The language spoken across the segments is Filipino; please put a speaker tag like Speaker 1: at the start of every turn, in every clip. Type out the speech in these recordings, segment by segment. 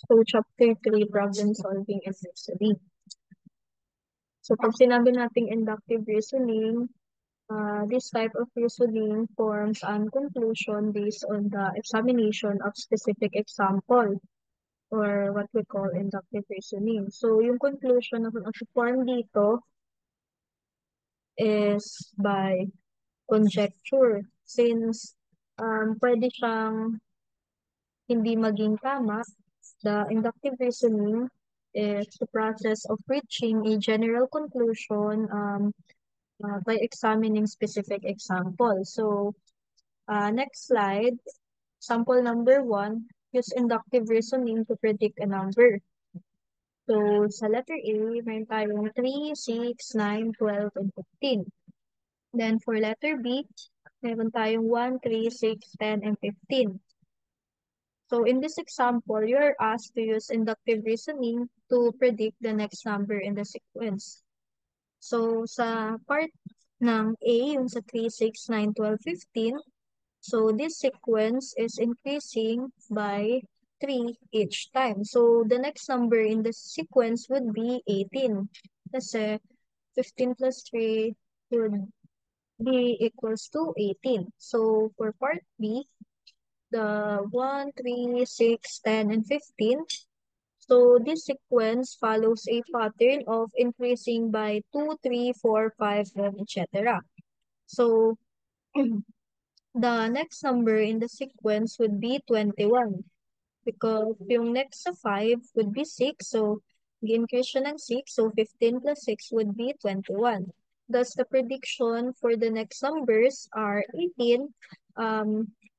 Speaker 1: So, chapter 3, problem solving and reasoning. So, pag sinabi nating inductive reasoning, this type of reasoning forms an conclusion based on the examination of specific example or what we call inductive reasoning. So, yung conclusion na form dito is by conjecture since pwede siyang hindi maging tama. The inductive reasoning is the process of reaching a general conclusion by examining specific examples. So, next slide, sample number 1, use inductive reasoning to predict a number. So, sa letter A, meron tayong 3, 6, 9, 12, and 15. Then, for letter B, meron tayong 1, 3, 6, 10, and 15. So in this example, you are asked to use inductive reasoning to predict the next number in the sequence. So sa part ng A, yung sa 3, 6, 9, 12, 15, so this sequence is increasing by 3 each time. So the next number in the sequence would be 18. Kasi 15 plus 3 would be equals to 18. So for part B, the 1, 3, 6, 10, and 15. So this sequence follows a pattern of increasing by 2, 3, 4, 5, and etc. So the next number in the sequence would be 21 because yung next sa 5 would be 6. So i-increase siya ng 6. So 15 plus 6 would be 21. Thus the prediction for the next numbers are 18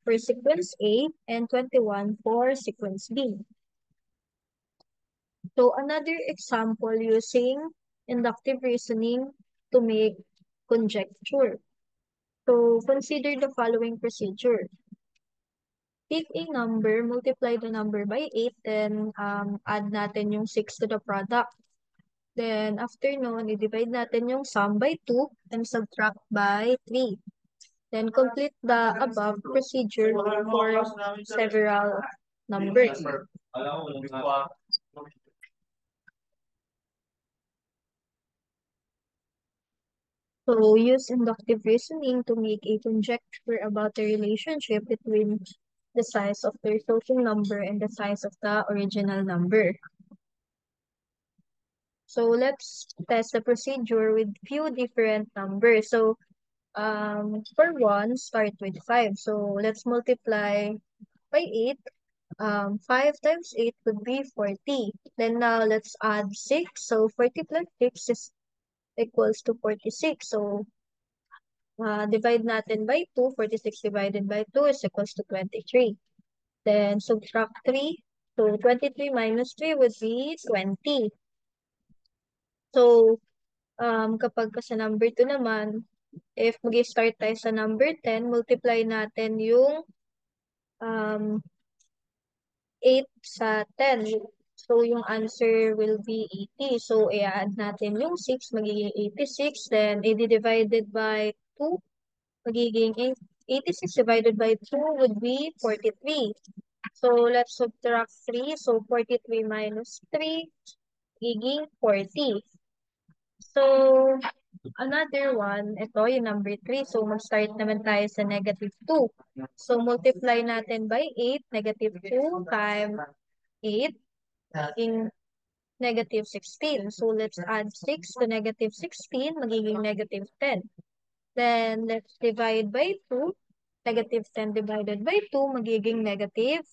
Speaker 1: for sequence A and 21 for sequence B. So another example using inductive reasoning to make conjecture. So consider the following procedure. Pick a number, multiply the number by 8, then add natin yung 6 to the product. Then after nun, i-divide natin yung sum by 2 and subtract by 3. Then complete the above procedure for several numbers. So use inductive reasoning to make a conjecture about the relationship between the size of the resulting number and the size of the original number. So let's test the procedure with few different numbers. So for 1, start with 5. So let's multiply by 8. 5 times 8 would be 40. Then now let's add 6. So 40 plus 6 is equals to 46. So divide natin by 2. 46 divided by 2 is equals to 23. Then subtract 3. So 23 minus 3 would be 20. So kapag sa number 2 naman, if mag-start tayo sa number 10, multiply natin yung 8 sa 10. So, yung answer will be 80. So, i-add natin yung 6, magiging 86. Then, i-divided by 2, magiging 86 divided by 2 would be 43. So, let's subtract 3. So, 43 minus 3, magiging 40. So, another one, ito yung number 3. So, mag-start naman tayo sa negative 2. So, multiply natin by 8, negative 2 times 8 in negative 16. So, let's add 6 to negative 16, magiging negative 10. Then, let's divide by 2. Negative 10 divided by 2, magiging negative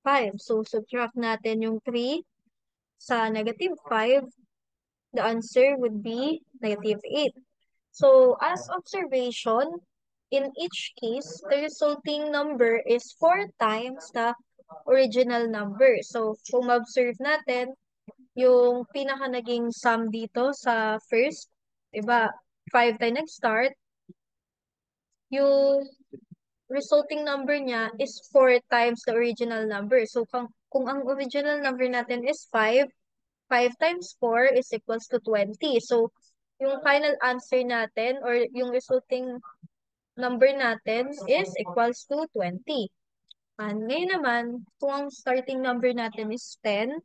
Speaker 1: 5. So, subtract natin yung 3 sa negative 5. The answer would be negative 8. So, as observation, in each case, the resulting number is 4 times the original number. So, kung ma-observe natin, yung pinaka naging sum dito sa first, diba, 5 tayo nag-start, yung resulting number niya is 4 times the original number. So, kung ang original number natin is 5, 5 times 4 is equals to 20. So, yung final answer natin or yung resulting number natin is equals to 20. Ngayon naman, kung ang starting number natin is 10,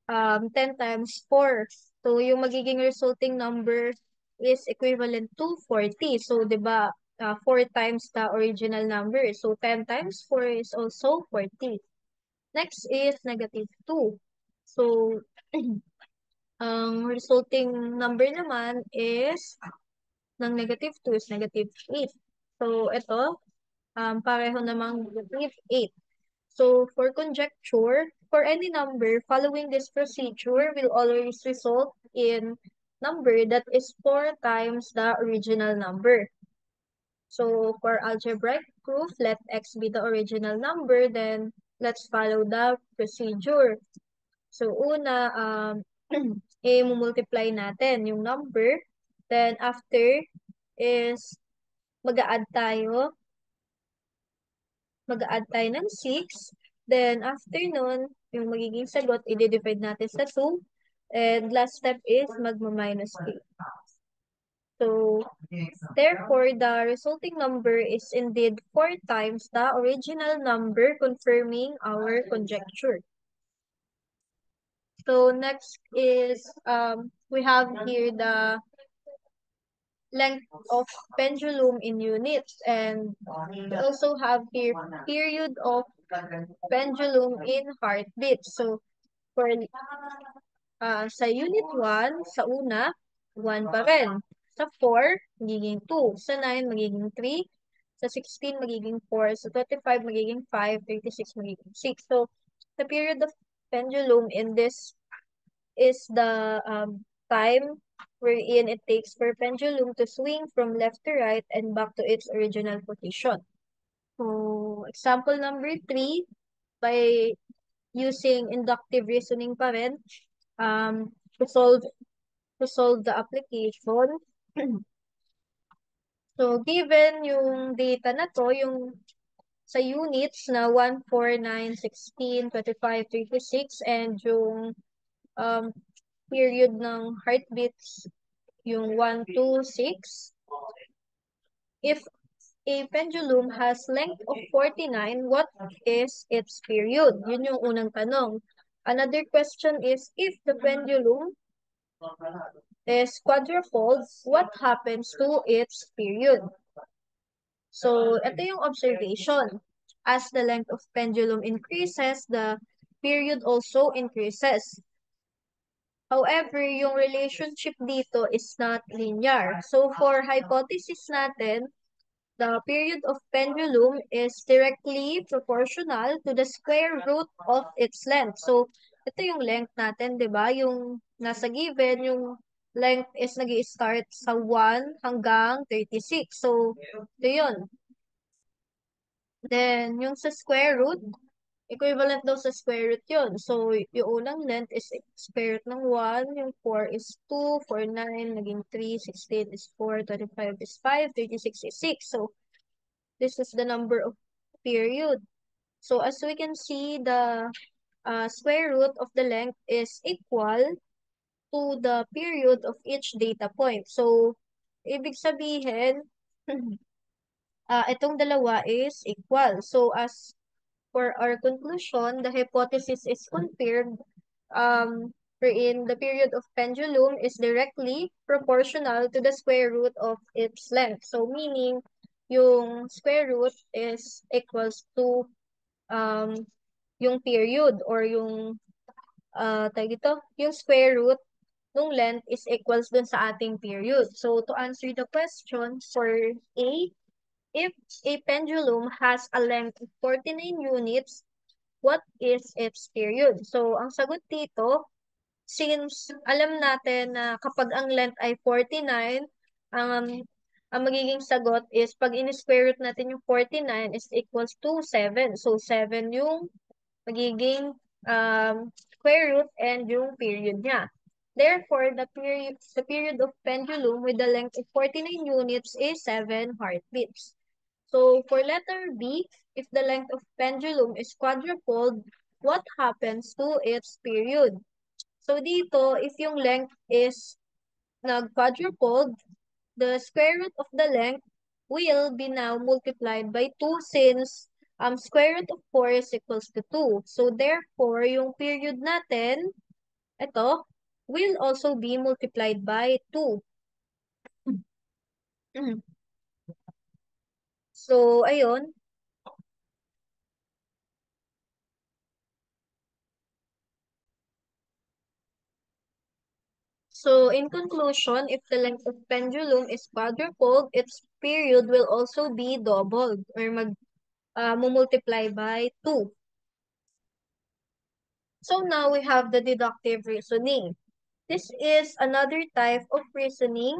Speaker 1: 10 times 4. So, yung magiging resulting number is equivalent to 40. So, di ba, 4 times the original number. So, 10 times 4 is also 40. Next is negative 2. So, ang resulting number naman is ng negative 2 is negative 8. So, ito, pareho namang negative 8. So, for conjecture, for any number, following this procedure will always result in number that is 4 times the original number. So, for algebraic proof, let x be the original number, then let's follow the procedure. So, una, i-multiply natin yung number. Then, after is mag-a-add tayo ng 6. Then, after nun, yung magiging sagot, i-divide natin sa 2. And last step is magma-minus 3. So, therefore, the resulting number is indeed 4 times the original number, confirming our conjecture. So, next is, we have here the length of pendulum in units, and we also have here period of pendulum in heartbeats. So, for sa unit 1, sa una, 1 pa rin. Sa 4, magiging 2. Sa 9, magiging 3. Sa 16, magiging 4. Sa 25, magiging 5. 36, magiging 6. So, the period of pendulum in this is the time wherein it takes for pendulum to swing from left to right and back to its original position. So, example number 3, by using inductive reasoning pa rin, to solve the application. So, given yung data na to, yung sa units na 1, 4, 9, 16, 25, 36, and yung period ng heartbeats, yung 1, 2, 6. If a pendulum has length of 49, what is its period? Yun yung unang tanong. Another question is, if the pendulum is quadrufold, what happens to its period? So, ito yung observation. As the length of pendulum increases, the period also increases. However, yung relationship dito is not linear. So, for hypothesis natin, the period of pendulum is directly proportional to the square root of its length. So, ito yung length natin, di ba? Yung nasa given, yung length is nag-i-start sa 1 hanggang 36. So, ito yun. Then, yung sa square root, equivalent daw sa square root yun. So, yung unang length is square root ng 1, yung 4 is 2, 4, 9, naging 3, 16 is 4, 25 is 5, 36 is 6. So, this is the number of period. So, as we can see, the square root of the length is equal to the period of each data point. So, ibig sabihin, itong dalawa is equal. So, as for our conclusion, the hypothesis is confirmed, wherein the period of pendulum is directly proportional to the square root of its length. So, meaning, yung square root is equals to yung period, or yung yung square root nung length is equals dun sa ating period. So, to answer the question for A, if a pendulum has a length of 49 units, what is its period? So, ang sagot dito, since alam natin na kapag ang length ay 49, ang magiging sagot is pag in-square root natin yung 49 is equals to 7. So, 7 yung magiging square root and yung period niya. Therefore, the period of pendulum with the length of 49 units is 7 heartbeats. So, for letter B, if the length of pendulum is quadrupled, what happens to its period? So, dito, if yung length is nag-quadrupled, the square root of the length will be now multiplied by 2, since square root of 4 is equals to 2. So, therefore, yung period natin, ito, will also be multiplied by 2. So, ayun. So, in conclusion, if the length of pendulum is quadrupled, its period will also be doubled or multiply by 2. So, now we have the deductive reasoning. This is another type of reasoning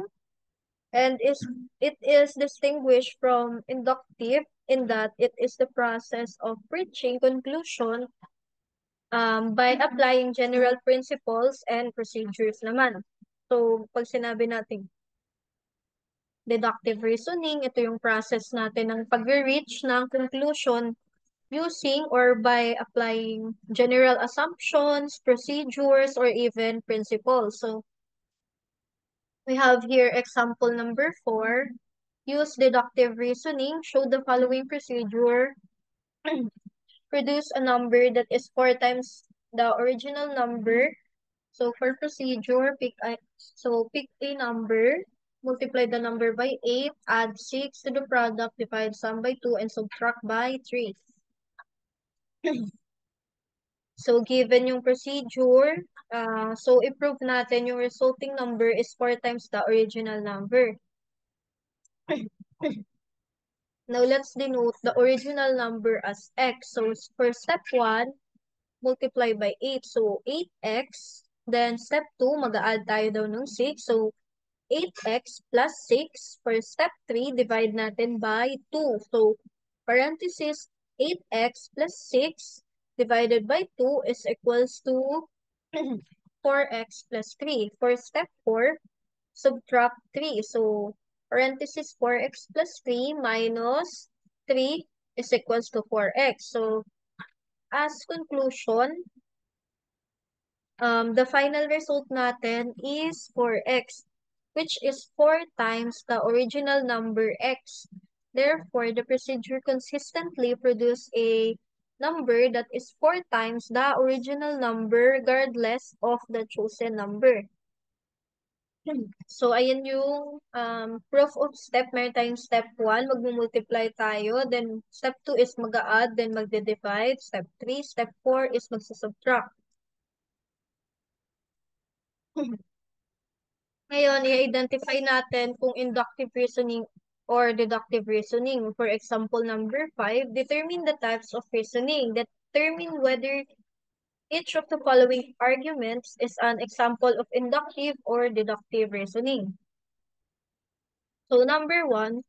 Speaker 1: and it is distinguished from inductive in that it is the process of reaching conclusion by applying general principles and procedures naman. So, pag sinabi natin deductive reasoning, ito yung process natin ng pag-reach ng conclusion using or by applying general assumptions, procedures, or even principles. So, we have here example number 4. Use deductive reasoning. Show the following procedure. Produce a number that is 4 times the original number. So for procedure, pick a number, multiply the number by 8, add 6 to the product, divide sum by 2, and subtract by 3. So given yung procedure, so i-prove natin yung resulting number is 4 times the original number. Now let's denote the original number as x. So for step 1, multiply by 8. So 8x. Then step 2, mag-a-add tayo daw ng 6. So 8x plus 6. For step 3, divide natin by 2. So parenthesis 8x plus 6 divided by 2 is equals to 4x plus 3. For step 4, subtract 3. So parenthesis 4x plus 3 minus 3 is equals to 4x. So as conclusion, the final result natin is 4x, which is 4 times the original number x. Therefore, the procedure consistently produces a number that is 4 times the original number regardless of the chosen number. So, ayan yung proof of step. Meron tayong step 1, mag-multiply tayo. Then, step 2 is mag-a-add, then magde-divide. Step 3, step 4 is magsusubtract. Ngayon, i-identify natin kung inductive reasoning or deductive reasoning. For example, number 5, determine the types of reasoning. Determine whether each of the following arguments is an example of inductive or deductive reasoning. So, number 1,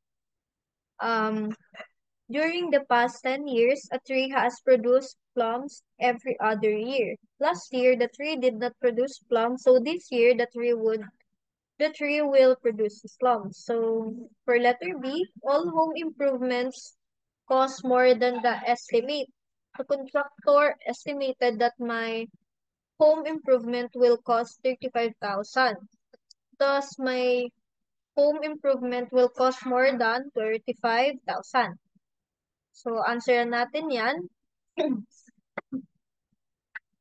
Speaker 1: during the past 10 years, a tree has produced plums every other year. Last year, the tree did not produce plums, so this year, the tree will produce plums. So for letter B, all home improvements cost more than the estimate. The contractor estimated that my home improvement will cost 35,000. Thus, my home improvement will cost more than 35,000. So, answer natin yan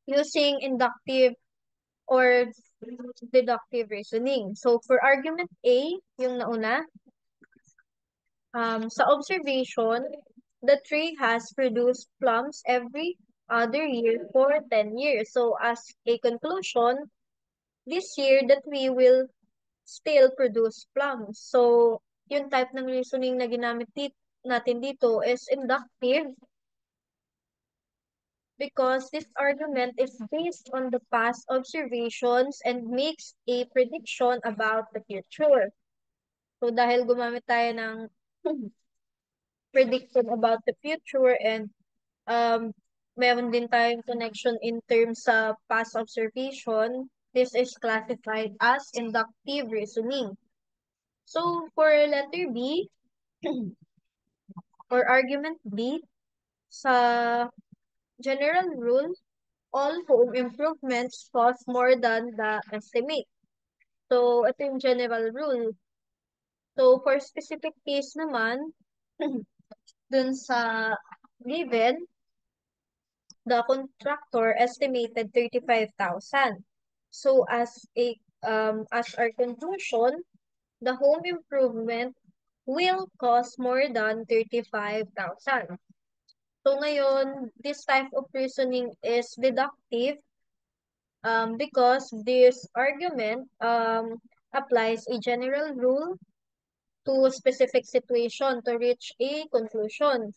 Speaker 1: using inductive or deductive reasoning. So, for argument A, yung nauna, sa observation, the tree has produced plums every other year for 10 years. So, as a conclusion, this year, the tree will still produce plums. So, yung type ng reasoning na ginamit natin dito is inductive because this argument is based on the past observations and makes a prediction about the future. So, dahil gumamit tayo ng prediction about the future and meron din tayong connection in terms sa past observation, this is classified as inductive reasoning. So, for letter B, or argument B, sa general rule, all home improvements cost more than the estimate. So, ito yung general rule. So, for specific case naman, dun sa given the contractor estimated 35,000. So as our conclusion, the home improvement will cost more than 35,000. So ngayon, this type of reasoning is deductive because this argument applies a general rule to a specific situation to reach a conclusion.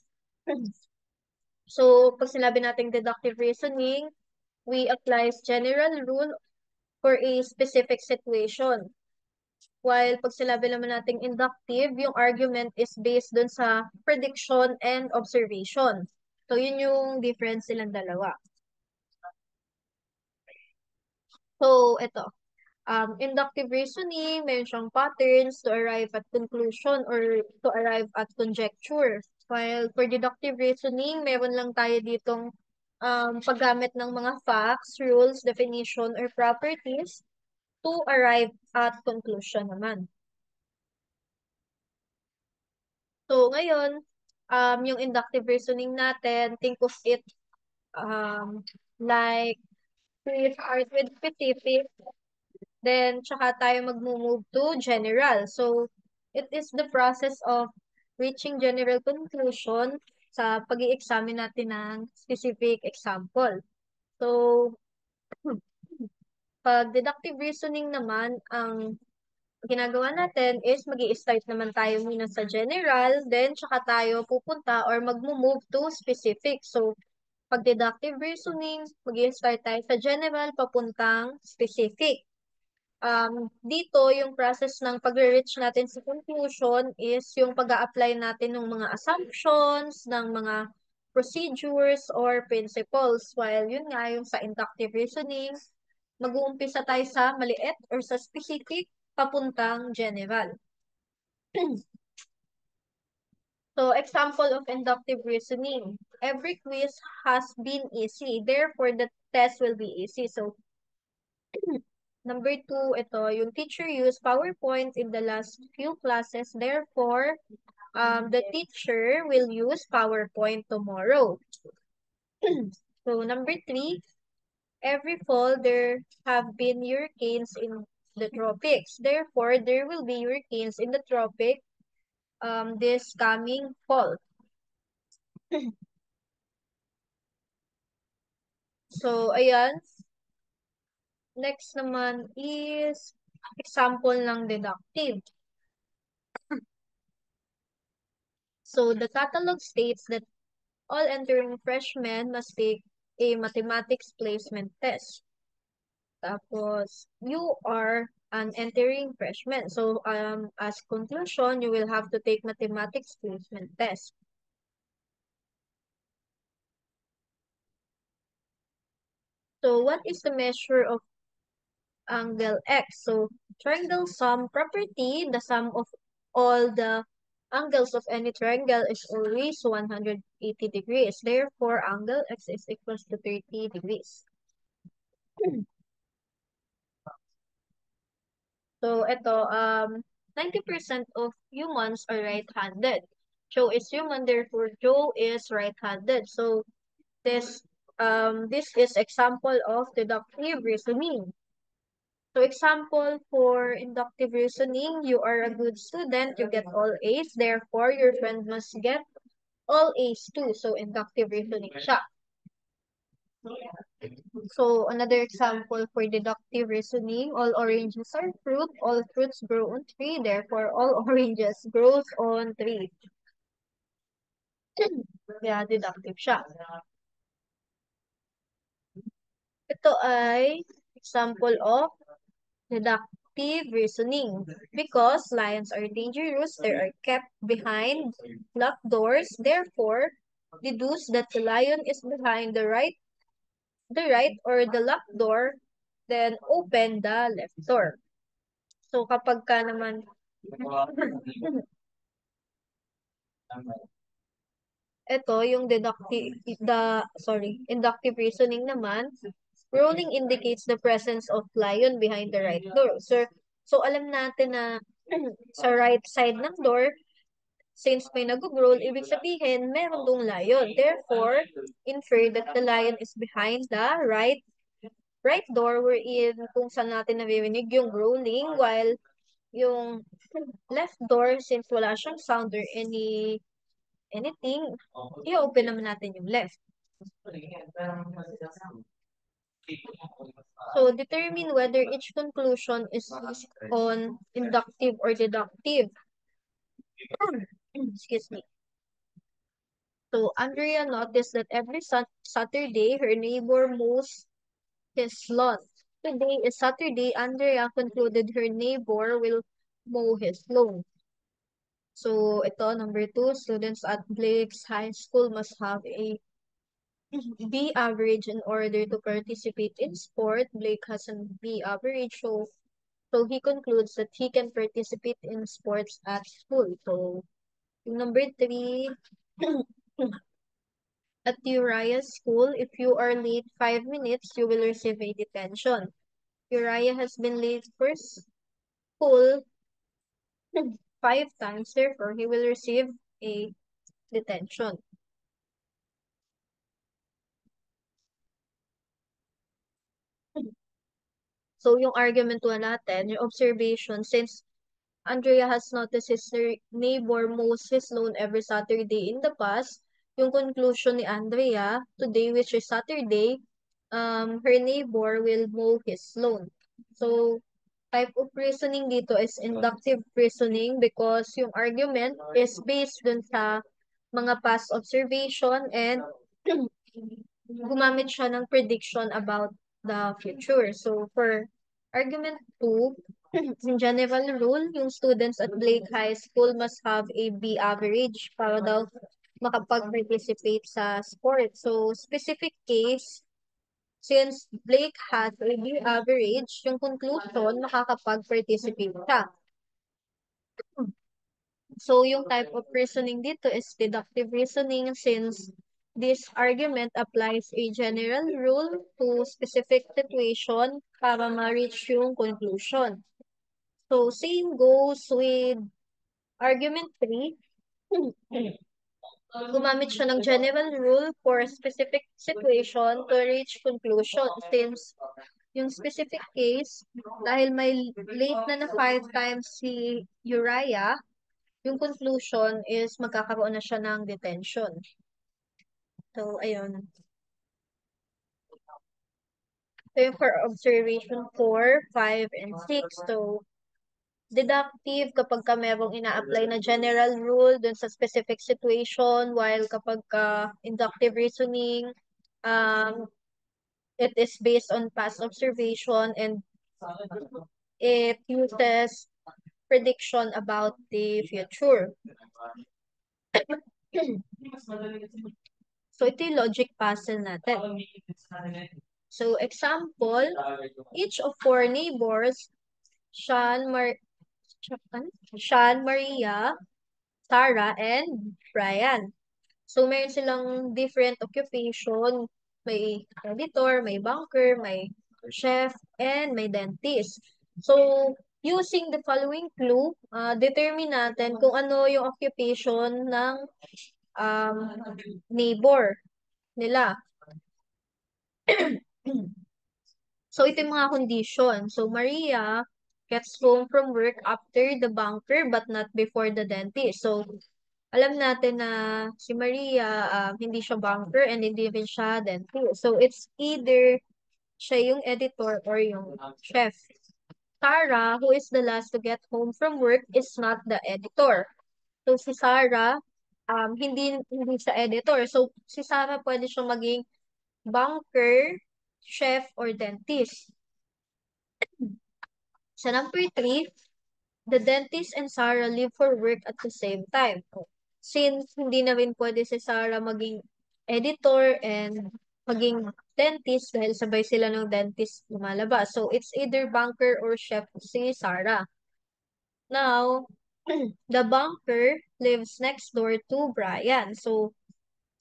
Speaker 1: So, pag sinabi nating deductive reasoning, we applies general rule for a specific situation. While pag sinabi naman nating inductive, yung argument is based dun sa prediction and observation. So, yun yung difference silang dalawa. So, ito. Inductive reasoning, meron siyang patterns to arrive at conclusion or to arrive at conjecture. While for deductive reasoning, meron lang tayo ditong paggamit ng mga facts, rules, definition, or properties to arrive at conclusion naman. So, ngayon, yung inductive reasoning natin, think of it like we start with specific, then tsaka tayo mag-move to general. So, it is the process of reaching general conclusion sa pag-i-examine natin ng specific example. So, pag deductive reasoning naman, ang ginagawa natin is mag start naman tayo muna sa general, then tsaka tayo pupunta or mag-move to specific. So, pag deductive reasoning, mag start tayo sa general papuntang specific. Dito, yung process ng pag-reach natin sa conclusion is yung pag-a-apply natin ng mga assumptions, ng mga procedures or principles. While yun nga, yung sa inductive reasoning, mag-uumpisa tayo sa maliit or sa specific papuntang general. So, example of inductive reasoning. Every quiz has been easy. Therefore, the test will be easy. So, number 2, ito, yung teacher used PowerPoint in the last few classes. Therefore, the teacher will use PowerPoint tomorrow. So, number 3, every fall there have been hurricanes in the tropics. Therefore, there will be hurricanes in the tropic this coming fall. So, ayan. Next naman is example ng deductive. So, the catalog states that all entering freshmen must take a mathematics placement test. Tapos, you are an entering freshman. So, as conclusion, you will have to take mathematics placement test. So, what is the measure of angle x? So, triangle sum property, the sum of all the angles of any triangle is always 180 degrees. Therefore, angle x is equals to 30 degrees. So, ito, 90% of humans are right-handed. Joe is human, therefore Joe is right-handed. So, this is example of deductive reasoning. So, example for inductive reasoning, you are a good student, you get all A's, therefore your friend must get all A's too. So, inductive reasoning siya. So, another example for deductive reasoning, all oranges are fruit, all fruits grow on tree, therefore all oranges grows on tree. Kaya deductive siya. Ito ay example of deductive reasoning. Because lions are dangerous, they are kept behind locked doors, therefore deduce that the lion is behind the right or the locked door, then open the left door. So, kapag ka naman, ito, yung inductive reasoning naman, rolling indicates the presence of lion behind the right door. So alam natin na sa right side ng door, Since may nag-growl, ibig sabihin, meron dong lion. Therefore, infer that the lion is behind the right door wherein kung saan natin naririnig yung growling while yung left door, since wala siyang sound or anything, i-open naman natin yung left. So, determine whether each conclusion is based on inductive or deductive. Excuse me. So, Andrea noticed that every Saturday, her neighbor mows his lawn. Today is Saturday. Andrea concluded her neighbor will mow his lawn. So, ito, number 2, students at Blake's High School must have a B average in order to participate in sport. Blake has a B average, so he concludes that he can participate in sports at school. So, yung number 3, at Uriah's school, if you are late 5 minutes, you will receive a detention. Uriah has been late for school 5 times, therefore he will receive a detention. So, yung argument 1 natin, yung observation, since Andrea has noticed his neighbor mows his lawn every Saturday in the past, yung conclusion ni Andrea, today which is Saturday, her neighbor will mow his lawn. So, type of reasoning dito is inductive reasoning because yung argument is based dun sa mga past observation and gumamit siya ng prediction about the future. So, for argument 2, in general rule, yung students at Blake High School must have a B average para daw makapag-participate sa sport. So, specific case, since Blake has a B average, yung conclusion, makakapag-participate siya. So, yung type of reasoning dito is deductive reasoning since this argument applies a general rule to specific situation para ma-reach yung conclusion. So, same goes with argument 3. Gumamit siya ng general rule for a specific situation to reach conclusion since yung specific case, dahil may late na 5 times si Uriah, yung conclusion is magkakaroon na siya ng detention. So, ayun. So, yung for observation 4, 5, and 6. So, deductive kapag ka merong ina-apply na general rule dun sa specific situation, while kapag ka inductive reasoning, um, it is based on past observation and it uses prediction about the future. So, ito yung logic puzzle natin. So, example, each of 4 neighbors, Sean, Sean, Maria, Sarah, and Brian. So, meron silang different occupation. May editor, may banker, may chef, and may dentist. So, using the following clue, determine natin kung ano yung occupation ng um, neighbor nila. So, ito yung mga condition. So, Maria gets home from work after the banker but not before the dentist. So, alam natin na si Maria, hindi siya banker and hindi rin siya dentist. So, it's either siya yung editor or yung chef. Sarah, who is the last to get home from work, is not the editor. So, si Sarah, hindi siya editor. So, si Sarah pwede siyang maging banker, chef, or dentist. Sa number 3, the dentist and Sarah leave for work at the same time. Since hindi na rin pwede si Sarah maging editor and maging dentist dahil sabay sila ng dentist lumalabas. So, it's either banker or chef si Sarah. Now, the banker lives next door to Brian. So,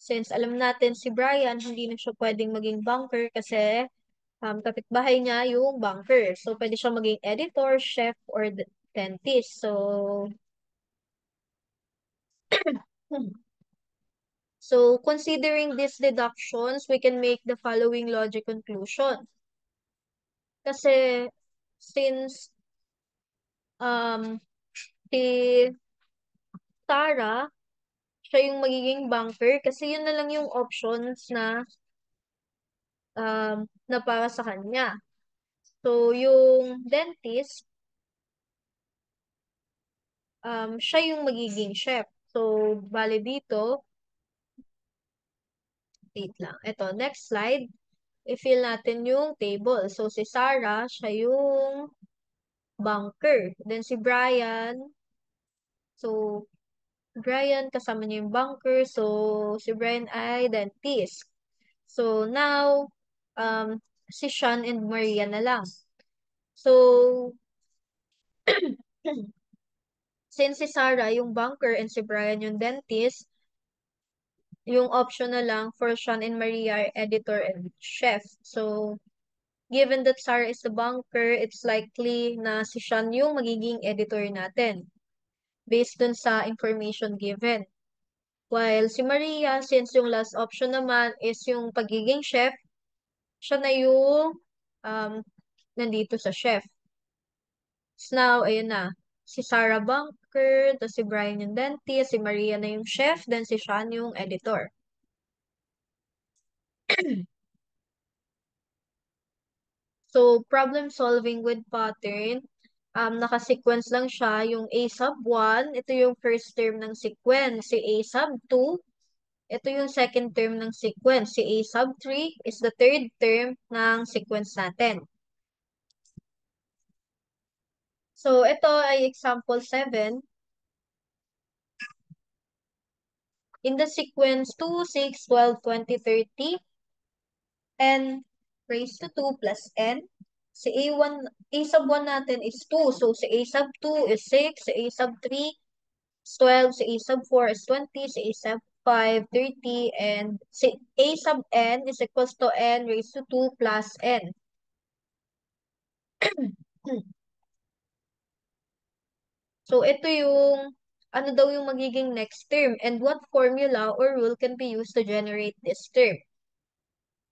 Speaker 1: since alam natin si Brian, hindi na siya pwedeng maging banker kasi kapitbahay niya yung banker. So, pwede siya maging editor, chef, or dentist. So, So, considering these deductions, we can make the following logic conclusion. Kasi, since um, si Tara, siya yung magiging banker, kasi yun na lang yung options na para sa kanya. So, yung dentist, siya yung magiging chef. So, bale dito, wait lang. Ito, next slide. I-fill natin yung table. So, si Sarah, siya yung banker. Then si Brian, so, Brian, kasama niya yung banker. So, si Brian ay dentist. So, now, si Sean and Maria na lang. So, since si Sarah yung banker and si Brian yung dentist, yung option na lang for Sean and Maria are editor and chef. So, given that Sarah is the banker, it's likely na si Sean yung magiging editor natin based dun sa information given. While si Maria, since yung last option naman is yung pagiging chef, siya na yung um, nandito sa chef. So now, ayun na. Si Sarah banker, to si Brian yung dentist, si Maria na yung chef, then si Sean yung editor. So, problem solving with pattern, naka-sequence lang siya, yung A sub 1, ito yung first term ng sequence. Si A sub 2, ito yung second term ng sequence. Si A sub 3 is the third term ng sequence natin. So, ito ay example 7. In the sequence 2, 6, 12, 20, 30, n raised to 2 plus n. Si A sub 1 natin is 2. So, si A sub 2 is 6. Si A sub 3 is 12. Si A sub 4 is 20. Si A sub 5, 30. And si A sub n is equals to n raised to 2 plus n. So, ito yung, ano daw yung magiging next term and what formula or rule can be used to generate this term.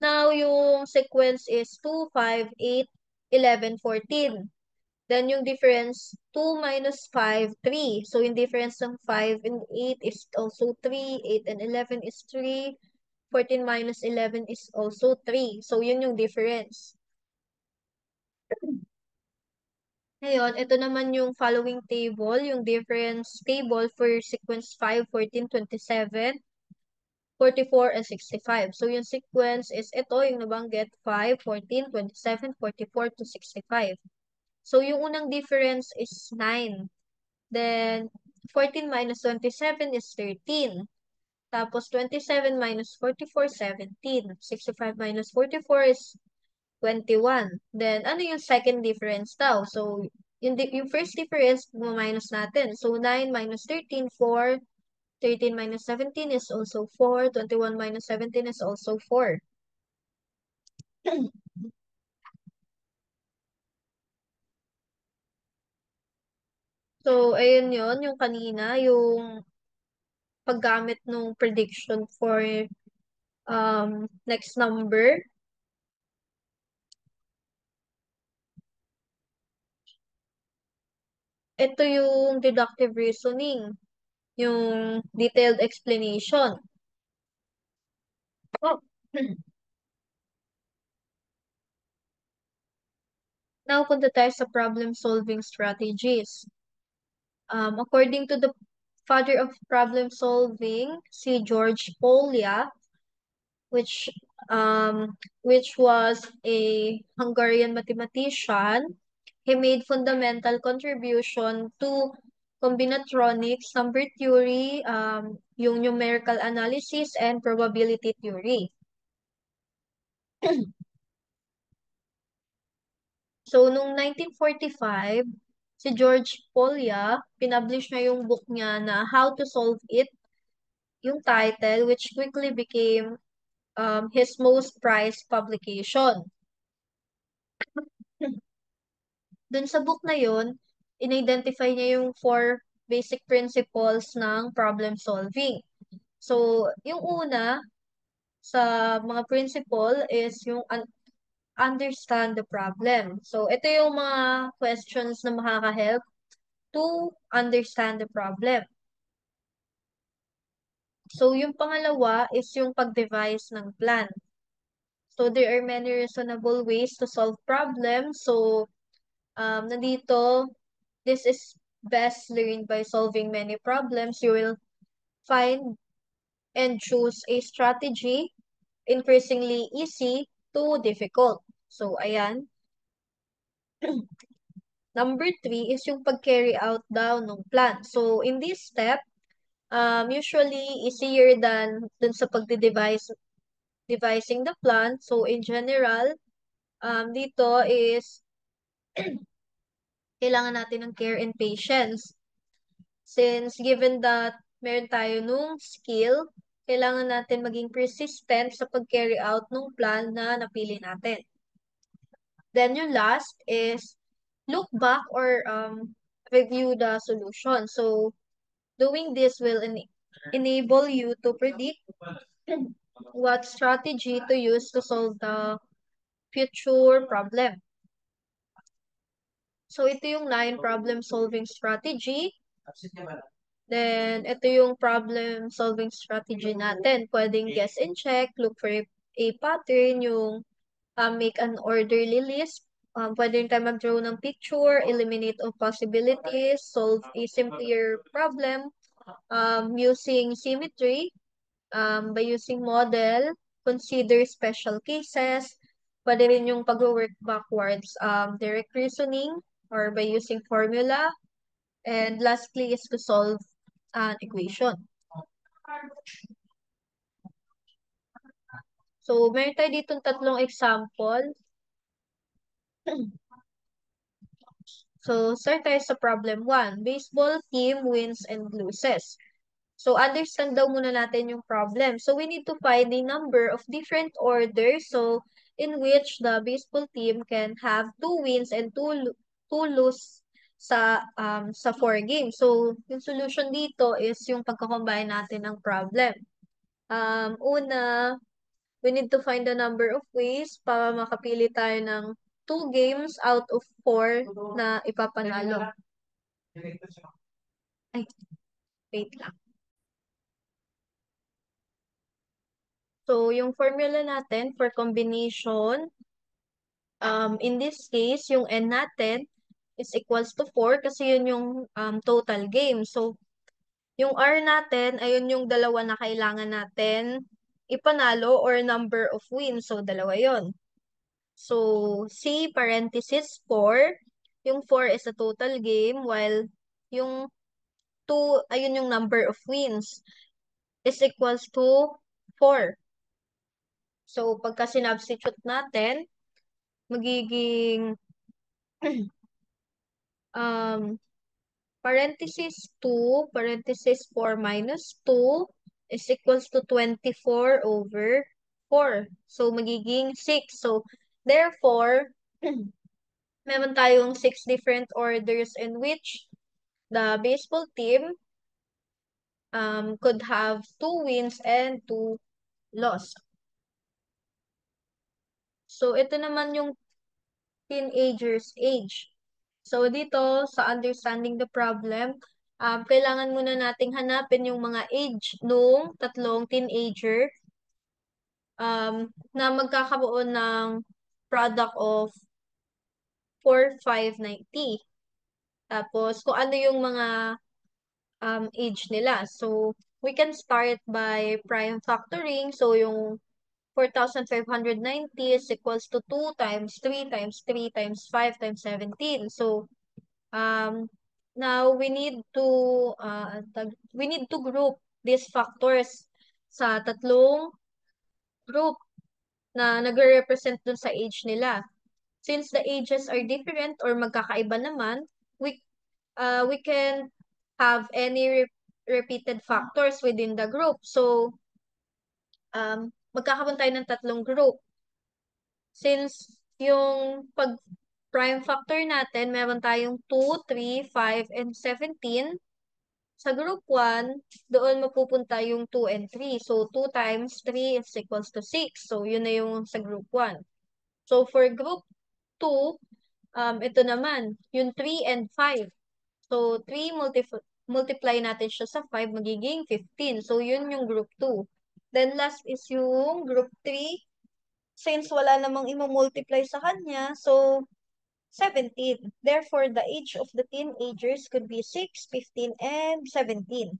Speaker 1: Now, yung sequence is 2, 5, 8, 11, 14. Then, yung difference, 2 minus 5, 3. So, yung difference ng 5 and 8 is also 3. 8 and 11 is 3. 14 minus 11 is also 3. So, yun yung difference. Ngayon, ito naman yung following table, yung difference table for sequence 5, 14, 27, 44, and 65. So, yung sequence is ito, yung nabanggit, 5, 14, 27, 44 to 65. So, yung unang difference is 9. Then, 14 minus 27 is 13. Tapos, 27 minus 44, 17. 65 minus 44 is 21. Then, ano yung second difference daw? So, yung first difference, minus natin. So, 9 minus 13, 4. 13 minus 17 is also 4. 21 minus 17 is also 4. So, ayun yun, yung kanina, yung paggamit ng prediction for next number. Ito yung deductive reasoning, yung detailed explanation. Oh. Now, punta tayo sa problem-solving strategies. According to the father of problem-solving, si George Polya, which which was a Hungarian mathematician, he made fundamental contribution to combinatorics, number theory, yung numerical analysis, and probability theory. So, nung 1945, si George Polya, pinublish na yung book niya na How to Solve It, yung title, which quickly became his most prized publication. Dun sa book na yun, in-identify niya yung four basic principles ng problem solving. So, yung una sa mga principle is yung understand the problem. So, ito yung mga questions na makaka-help to understand the problem. So, yung pangalawa is yung pag-devise ng plan. So, there are many reasonable ways to solve problems. So, nandito, this is best learned by solving many problems. You will find and choose a strategy increasingly easy to difficult. So, ayan. Number three is yung pag-carry out daw ng plan. So, in this step, usually easier than dun sa devising the plan. So, in general, dito is kailangan natin ng care and patience. Since given that meron tayo nung skill, kailangan natin maging persistent sa pag-carry out nung plan na napili natin. Then yung last is look back or review the solution. So doing this will enable you to predict what strategy to use to solve the future problem. So ito yung 9 problem solving strategy. Then, ito yung problem-solving strategy natin. Pwedeng guess and check, look for a pattern, yung make an orderly list. Pwede rin tayo mag-draw ng picture, eliminate all possibilities, solve a simpler problem using symmetry, by using model, consider special cases. Pwede rin yung pag-work backwards, direct reasoning, or by using formula. And lastly is to solve an equation. So, meron tayo ditong tatlong example. So, start tayo sa problem 1. Baseball team wins and loses. So, understand daw muna natin yung problem. So, we need to find a number of different orders. So, in which the baseball team can have 2 wins and 2 lose sa 4 games. So, yung solution dito is yung pagkakombine natin ng problem. Una, we need to find the number of ways para makapili tayo ng 2 games out of 4 na ipapanalo. Ay, wait lang. So, yung formula natin for combination, in this case, yung n natin is equals to 4 kasi yun yung total game. So, yung r natin, ayun yung dalawa na kailangan natin ipanalo or number of wins. So, dalawa yon. So, C parenthesis 4. Yung 4 is a total game while yung 2, ayun yung number of wins, is equals to 4. So, pagka sinubstitute natin, magiging parenthesis 2, parenthesis 4 minus 2 is equals to 24 over 4. So, magiging 6. So, therefore, meron tayong 6 different orders in which the baseball team could have 2 wins and 2 loss. So, ito naman yung teenager's age. So, dito, sa understanding the problem, kailangan muna nating hanapin yung mga age nung tatlong teenager na magkakaroon ng product of 4,590. Tapos, kung ano yung mga age nila. So, we can start by prime factoring. So, yung 4,590 is equals to 2 times 3 times 3 times 5 times 17. So, now we need to group these factors sa tatlong group na nagre-represent dun sa age nila. Since the ages are different or magkakaiba naman, we can have any repeated factors within the group. So, magkakaroon tayo ng tatlong group. Since yung pag prime factor natin, meron tayong 2, 3, 5, and 17. Sa group 1, doon mapupunta yung 2 and 3. So, 2 times 3 is equals to 6. So, yun na yung sa group 1. So, for group 2, ito naman, yung 3 and 5. So, 3 multiply natin siya sa 5, magiging 15. So, yun yung group 2. Then, last is yung group 3. Since wala namang imumultiply sa kanya, so, 17. Therefore, the age of the teenagers could be 6, 15, and 17.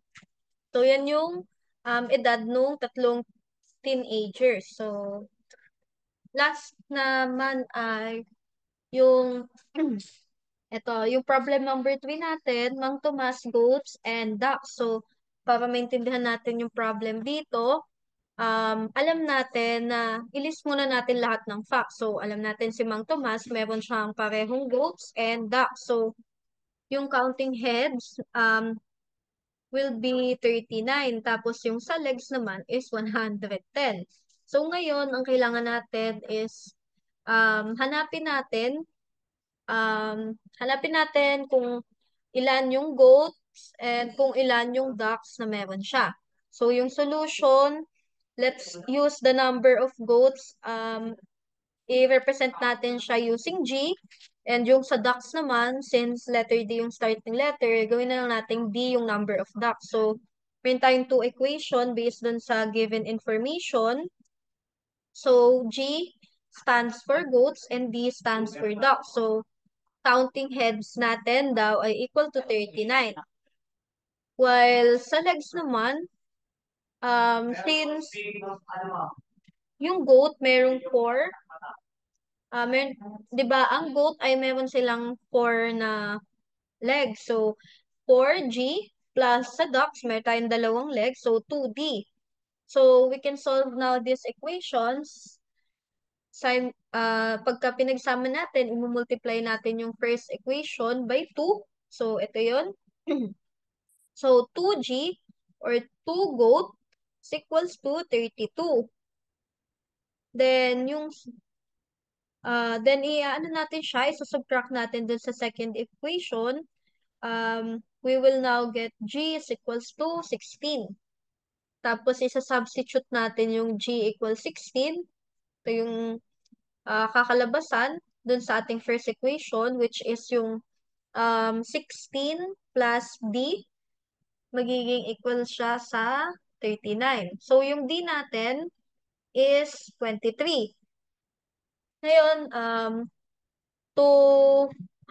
Speaker 1: So, yan yung edad nung tatlong teenagers. So, last naman ay yung ito, yung problem number 3 natin, Mang Tomas, goats, and ducks. So, para maintindihan natin yung problem dito, alam natin na ilist muna natin lahat ng facts. So, alam natin si Mang Tomas, meron siyang parehong goats and ducks. So, yung counting heads will be 39. Tapos, yung sa legs naman is 110. So, ngayon, ang kailangan natin is hanapin natin kung ilan yung goats and kung ilan yung ducks na meron siya. So, yung solution, let's use the number of goats. I-represent natin siya using G. And yung sa ducks naman, since letter D yung starting letter, gawin na lang natin D yung number of ducks. So, meron tayong two equation based dun sa given information. So, G stands for goats and D stands for ducks. So, counting heads natin daw ay equal to 39. While sa legs naman, since yung goat merong 4, meron, 'di ba, ang goat ay meron silang 4 na legs. So, 4G plus sa ducks, meron tayong dalawang legs. So, 2D. So, we can solve now these equations. Pagka pinagsama natin, imumultiply natin yung first equation by 2. So, ito yun. So, 2G or 2 goat is equals to 32. Then, ano natin siya, isusubtract natin dun sa second equation. We will now get G is equals to 16. Tapos, isa-substitute natin yung G equals 16. Ito yung kakalabasan dun sa ating first equation, which is yung 16 plus D, magiging equal siya sa 39. So, yung D natin is 23. Ngayon, to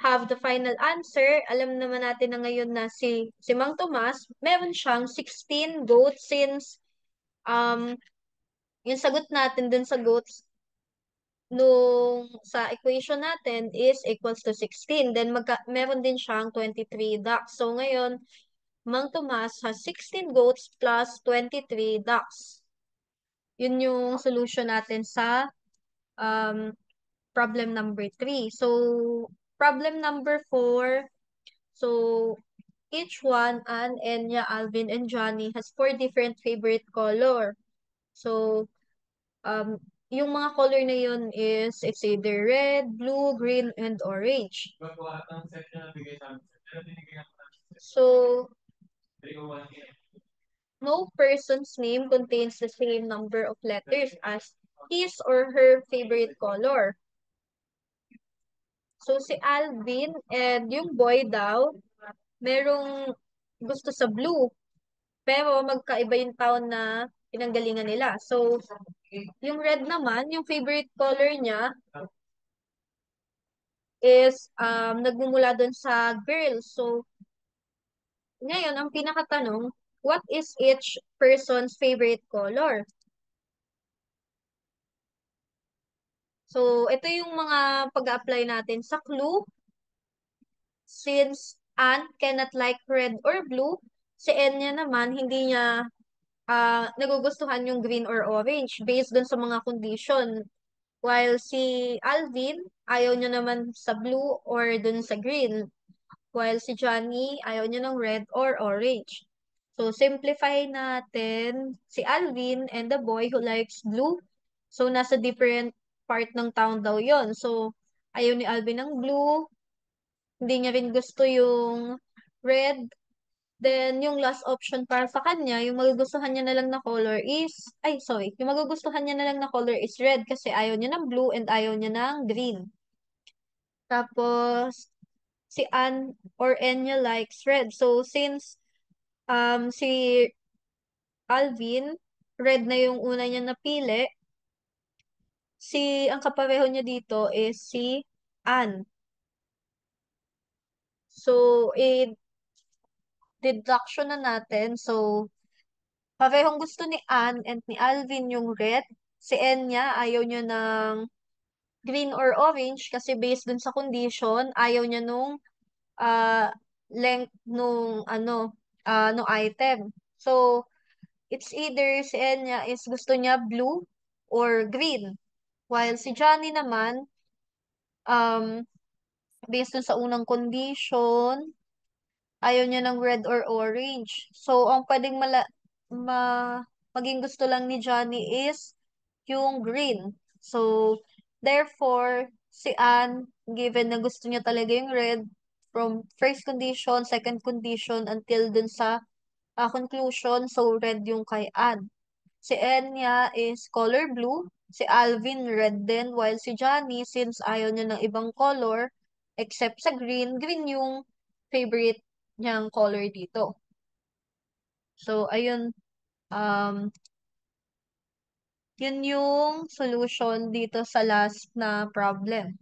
Speaker 1: have the final answer, alam naman natin na ngayon na si Mang Tomas, meron siyang 16 goats since um, yung sagot natin dun sa goats nung sa equation natin is equals to 16. Then, meron din siyang 23 ducks. So, ngayon, Mang Tomas has 16 goats plus 23 ducks. Yun yung solution natin sa um, problem number 3. So, problem number 4. So, each one, Anne, Enya, Alvin, and Johnny has 4 different favorite color. So, yung mga color na yun is it's either red, blue, green, and orange. So, no person's name contains the same number of letters as his or her favorite color. So, si Alvin and yung boy daw, merong gusto sa blue. Pero magkaiba yung taon na pinanggalingan nila. So, yung red naman, yung favorite color niya is nagmumula doon sa girl. So, ngayon, ang pinakatanong, what is each person's favorite color? So, ito yung mga pag-apply natin sa clue. Since Anne cannot like red or blue, si Enya naman, hindi niya nagugustuhan yung green or orange based dun sa mga condition. While si Alvin, ayaw niya naman sa blue or dun sa green. While si Johnny, ayaw niya ng red or orange. So, simplify natin si Alvin and the boy who likes blue. So, nasa different part ng town daw yon. So, ayaw ni Alvin ng blue. Hindi niya rin gusto yung red. Then, yung last option para sa kanya, yung magugustuhan niya na lang na color is, ay, sorry, yung magugustuhan niya na lang na color is red kasi ayaw niya ng blue and ayaw niya ng green. Tapos, si Anne or Enya likes red. So, since si Alvin, red na yung una niya napili, ang kapareho niya dito is si Anne. So, i-deduction na natin. So, parehong gusto ni Anne and ni Alvin yung red. Si Enya, ayaw niya ng green or orange kasi based dun sa condition, ayaw niya nung ah, length nung nung item. So, it's either si Enya is gusto niya blue or green. While si Johnny naman, um, based dun sa unang condition, ayaw niya ng red or orange. So, ang pwedeng ma maging gusto lang ni Johnny is yung green. So, therefore, si Anne, given na gusto niya talaga yung red, from first condition, second condition, until dun sa conclusion, so red yung kay Anne. Si Enya is color blue, si Alvin red din, while si Johnny, since ayaw niya ng ibang color, except sa green, green yung favorite niyang color dito. So, ayun, um, yun yung solution dito sa last na problem.